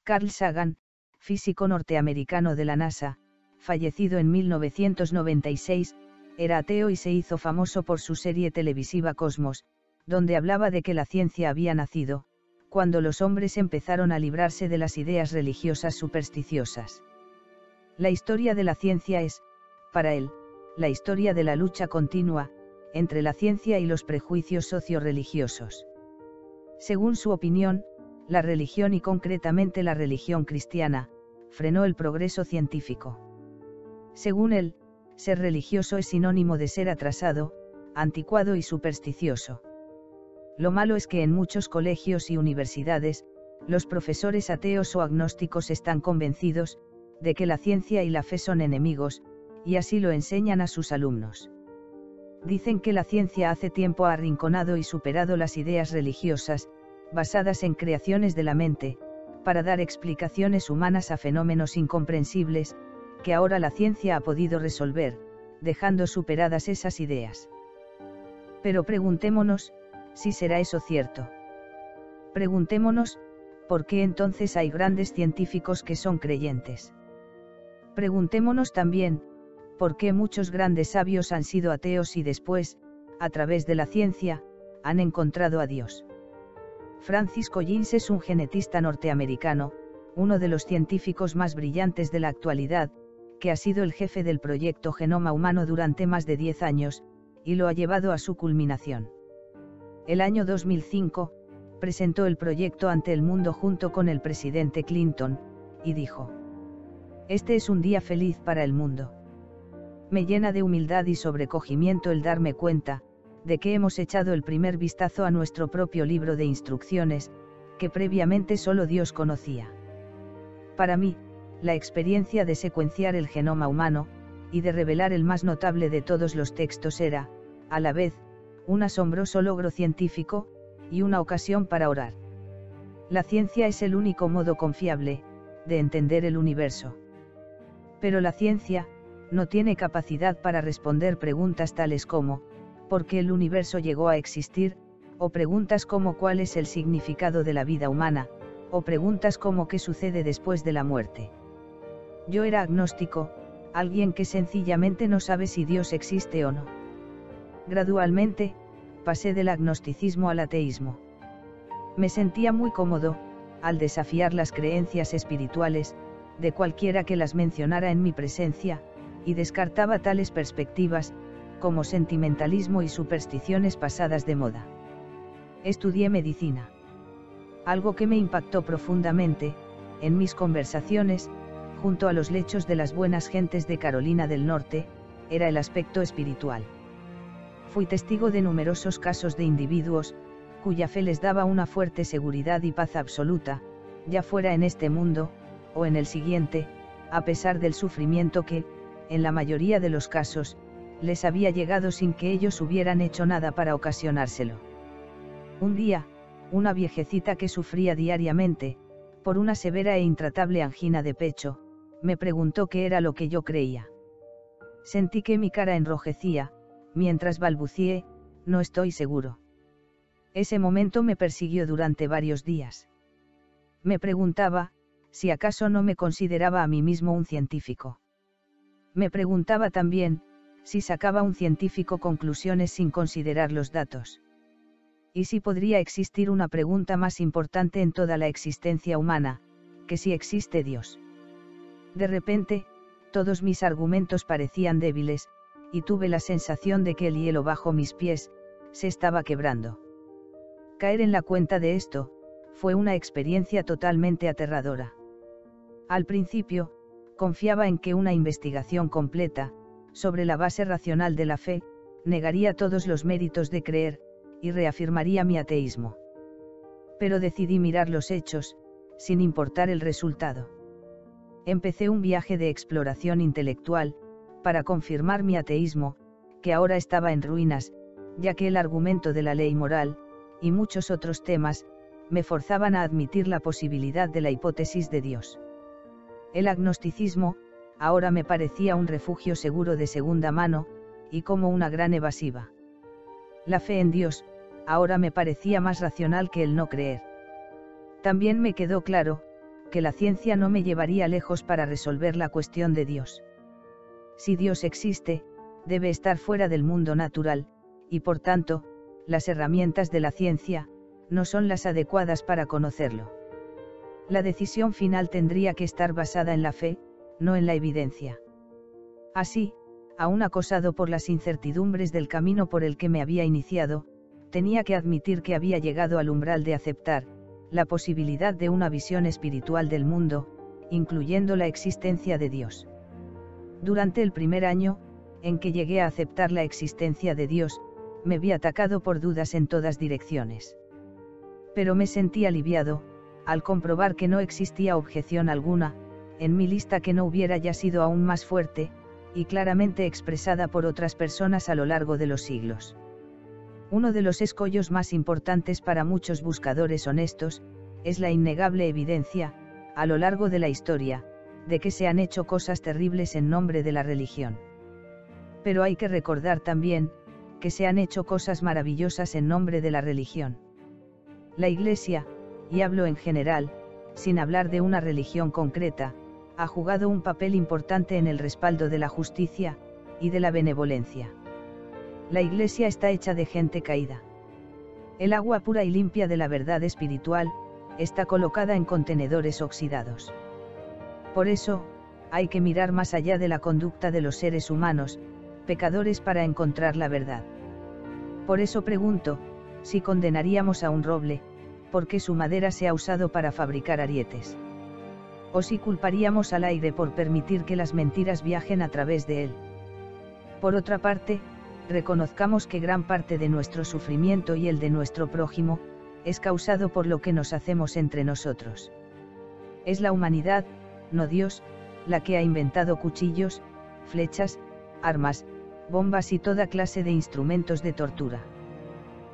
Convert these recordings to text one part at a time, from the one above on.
Carl Sagan, físico norteamericano de la NASA, fallecido en 1996, era ateo y se hizo famoso por su serie televisiva Cosmos, donde hablaba de que la ciencia había nacido, cuando los hombres empezaron a librarse de las ideas religiosas supersticiosas. La historia de la ciencia es, para él, la historia de la lucha continua, entre la ciencia y los prejuicios socio-religiosos. Según su opinión, la religión y concretamente la religión cristiana, frenó el progreso científico. Según él, ser religioso es sinónimo de ser atrasado, anticuado y supersticioso. Lo malo es que en muchos colegios y universidades, los profesores ateos o agnósticos están convencidos de que la ciencia y la fe son enemigos, y así lo enseñan a sus alumnos. Dicen que la ciencia hace tiempo ha arrinconado y superado las ideas religiosas, basadas en creaciones de la mente, para dar explicaciones humanas a fenómenos incomprensibles, que ahora la ciencia ha podido resolver, dejando superadas esas ideas. Pero preguntémonos, si será eso cierto. Preguntémonos, ¿por qué entonces hay grandes científicos que son creyentes? Preguntémonos también, ¿por qué muchos grandes sabios han sido ateos y después, a través de la ciencia, han encontrado a Dios? Francis Collins es un genetista norteamericano, uno de los científicos más brillantes de la actualidad, que ha sido el jefe del proyecto Genoma Humano durante más de 10 años, y lo ha llevado a su culminación. El año 2005, presentó el proyecto ante el mundo junto con el presidente Clinton, y dijo: "Este es un día feliz para el mundo. Me llena de humildad y sobrecogimiento el darme cuenta, de que hemos echado el primer vistazo a nuestro propio libro de instrucciones, que previamente solo Dios conocía. Para mí, la experiencia de secuenciar el genoma humano, y de revelar el más notable de todos los textos era, a la vez, un asombroso logro científico, y una ocasión para orar. La ciencia es el único modo confiable, de entender el universo. Pero la ciencia, no tiene capacidad para responder preguntas tales como, ¿por qué el universo llegó a existir?, o preguntas como ¿cuál es el significado de la vida humana?, o preguntas como ¿qué sucede después de la muerte? Yo era agnóstico, alguien que sencillamente no sabe si Dios existe o no. Gradualmente, pasé del agnosticismo al ateísmo. Me sentía muy cómodo, al desafiar las creencias espirituales, de cualquiera que las mencionara en mi presencia, y descartaba tales perspectivas, como sentimentalismo y supersticiones pasadas de moda. Estudié medicina. Algo que me impactó profundamente, en mis conversaciones, junto a los lechos de las buenas gentes de Carolina del Norte, era el aspecto espiritual. Fui testigo de numerosos casos de individuos, cuya fe les daba una fuerte seguridad y paz absoluta, ya fuera en este mundo, o en el siguiente, a pesar del sufrimiento que, en la mayoría de los casos, les había llegado sin que ellos hubieran hecho nada para ocasionárselo. Un día, una viejecita que sufría diariamente, por una severa e intratable angina de pecho, me preguntó qué era lo que yo creía. Sentí que mi cara enrojecía, mientras balbucié, no estoy seguro. Ese momento me persiguió durante varios días. Me preguntaba, si acaso no me consideraba a mí mismo un científico. Me preguntaba también, si sacaba un científico conclusiones sin considerar los datos. Y si podría existir una pregunta más importante en toda la existencia humana, que si existe Dios. De repente, todos mis argumentos parecían débiles, y tuve la sensación de que el hielo bajo mis pies, se estaba quebrando. Caer en la cuenta de esto, fue una experiencia totalmente aterradora. Al principio, confiaba en que una investigación completa, sobre la base racional de la fe, negaría todos los méritos de creer, y reafirmaría mi ateísmo. Pero decidí mirar los hechos, sin importar el resultado. Empecé un viaje de exploración intelectual, para confirmar mi ateísmo, que ahora estaba en ruinas, ya que el argumento de la ley moral, y muchos otros temas, me forzaban a admitir la posibilidad de la hipótesis de Dios. El agnosticismo, ahora me parecía un refugio seguro de segunda mano, y como una gran evasiva. La fe en Dios, ahora me parecía más racional que el no creer. También me quedó claro, que la ciencia no me llevaría lejos para resolver la cuestión de Dios. Si Dios existe, debe estar fuera del mundo natural, y por tanto, las herramientas de la ciencia, no son las adecuadas para conocerlo. La decisión final tendría que estar basada en la fe, no en la evidencia. Así, aún acosado por las incertidumbres del camino por el que me había iniciado, tenía que admitir que había llegado al umbral de aceptar la posibilidad de una visión espiritual del mundo, incluyendo la existencia de Dios. Durante el primer año, en que llegué a aceptar la existencia de Dios, me vi atacado por dudas en todas direcciones. Pero me sentí aliviado, al comprobar que no existía objeción alguna, en mi lista que no hubiera ya sido aún más fuerte, y claramente expresada por otras personas a lo largo de los siglos. Uno de los escollos más importantes para muchos buscadores honestos, es la innegable evidencia, a lo largo de la historia, de que se han hecho cosas terribles en nombre de la religión. Pero hay que recordar también, que se han hecho cosas maravillosas en nombre de la religión. La Iglesia, y hablo en general, sin hablar de una religión concreta, ha jugado un papel importante en el respaldo de la justicia, y de la benevolencia. La Iglesia está hecha de gente caída. El agua pura y limpia de la verdad espiritual, está colocada en contenedores oxidados. Por eso, hay que mirar más allá de la conducta de los seres humanos, pecadores, para encontrar la verdad. Por eso pregunto, si condenaríamos a un roble, porque su madera se ha usado para fabricar arietes. O si culparíamos al aire por permitir que las mentiras viajen a través de él. Por otra parte, reconozcamos que gran parte de nuestro sufrimiento y el de nuestro prójimo, es causado por lo que nos hacemos entre nosotros. Es la humanidad, no Dios, la que ha inventado cuchillos, flechas, armas, bombas y toda clase de instrumentos de tortura.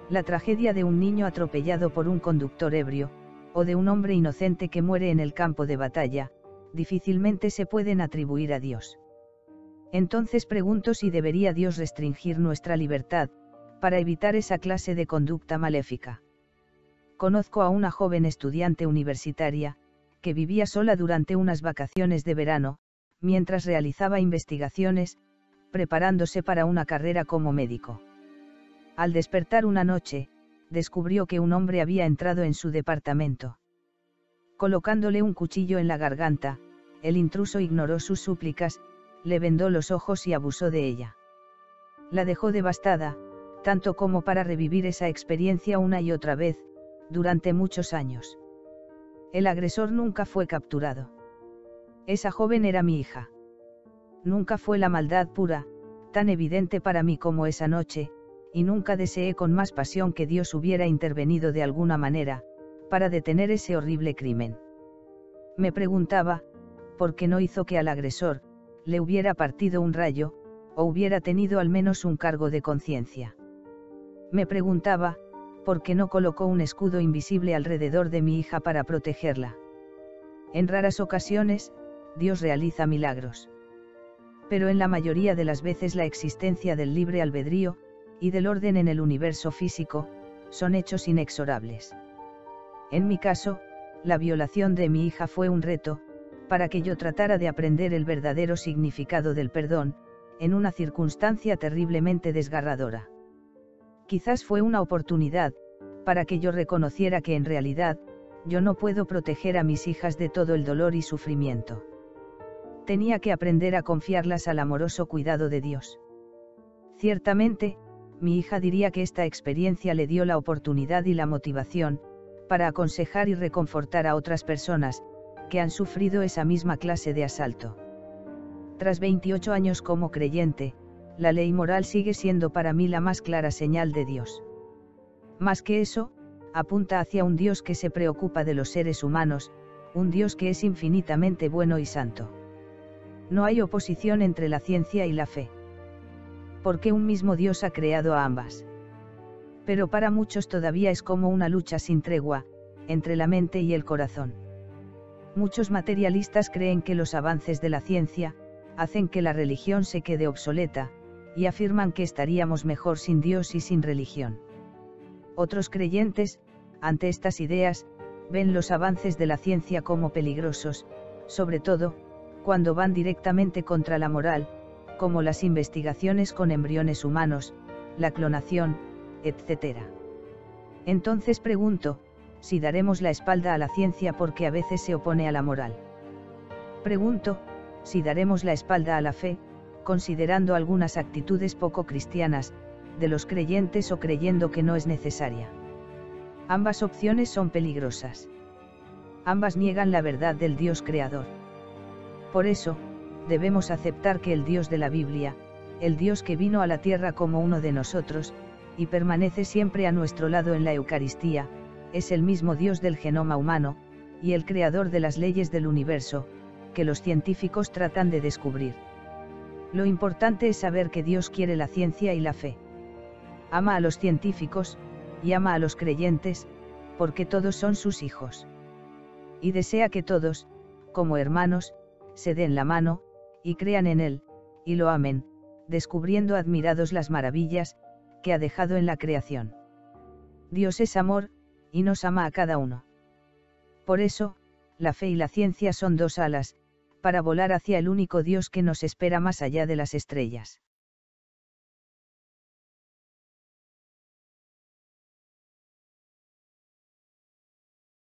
La tragedia de un niño atropellado por un conductor ebrio, o de un hombre inocente que muere en el campo de batalla, difícilmente se pueden atribuir a Dios. Entonces pregunto si debería Dios restringir nuestra libertad, para evitar esa clase de conducta maléfica. Conozco a una joven estudiante universitaria, que vivía sola durante unas vacaciones de verano, mientras realizaba investigaciones, preparándose para una carrera como médico. Al despertar una noche, descubrió que un hombre había entrado en su departamento. Colocándole un cuchillo en la garganta, el intruso ignoró sus súplicas, le vendó los ojos y abusó de ella. La dejó devastada, tanto como para revivir esa experiencia una y otra vez, durante muchos años. El agresor nunca fue capturado. Esa joven era mi hija. Nunca fue la maldad pura, tan evidente para mí como esa noche, y nunca deseé con más pasión que Dios hubiera intervenido de alguna manera, para detener ese horrible crimen. Me preguntaba, ¿por qué no hizo que al agresor le hubiera partido un rayo, o hubiera tenido al menos un cargo de conciencia? Me preguntaba, ¿por qué no colocó un escudo invisible alrededor de mi hija para protegerla? En raras ocasiones, Dios realiza milagros. Pero en la mayoría de las veces la existencia del libre albedrío, y del orden en el universo físico, son hechos inexorables. En mi caso, la violación de mi hija fue un reto, para que yo tratara de aprender el verdadero significado del perdón, en una circunstancia terriblemente desgarradora. Quizás fue una oportunidad, para que yo reconociera que en realidad, yo no puedo proteger a mis hijas de todo el dolor y sufrimiento. Tenía que aprender a confiarlas al amoroso cuidado de Dios. Ciertamente, mi hija diría que esta experiencia le dio la oportunidad y la motivación, para aconsejar y reconfortar a otras personas, que han sufrido esa misma clase de asalto. Tras 28 años como creyente, la ley moral sigue siendo para mí la más clara señal de Dios. Más que eso, apunta hacia un Dios que se preocupa de los seres humanos, un Dios que es infinitamente bueno y santo. No hay oposición entre la ciencia y la fe. Porque un mismo Dios ha creado a ambas. Pero para muchos todavía es como una lucha sin tregua, entre la mente y el corazón. Muchos materialistas creen que los avances de la ciencia, hacen que la religión se quede obsoleta, y afirman que estaríamos mejor sin Dios y sin religión. Otros creyentes, ante estas ideas, ven los avances de la ciencia como peligrosos, sobre todo, cuando van directamente contra la moral, como las investigaciones con embriones humanos, la clonación, etc. Entonces pregunto, si daremos la espalda a la ciencia porque a veces se opone a la moral. Pregunto, si daremos la espalda a la fe, considerando algunas actitudes poco cristianas, de los creyentes o creyendo que no es necesaria. Ambas opciones son peligrosas. Ambas niegan la verdad del Dios creador. Por eso, debemos aceptar que el Dios de la Biblia, el Dios que vino a la tierra como uno de nosotros, y permanece siempre a nuestro lado en la Eucaristía, es el mismo Dios del genoma humano, y el creador de las leyes del universo, que los científicos tratan de descubrir. Lo importante es saber que Dios quiere la ciencia y la fe. Ama a los científicos, y ama a los creyentes, porque todos son sus hijos. Y desea que todos, como hermanos, se den la mano, y crean en Él, y lo amen, descubriendo admirados las maravillas, que ha dejado en la creación. Dios es amor, y nos ama a cada uno. Por eso, la fe y la ciencia son dos alas, para volar hacia el único Dios que nos espera más allá de las estrellas.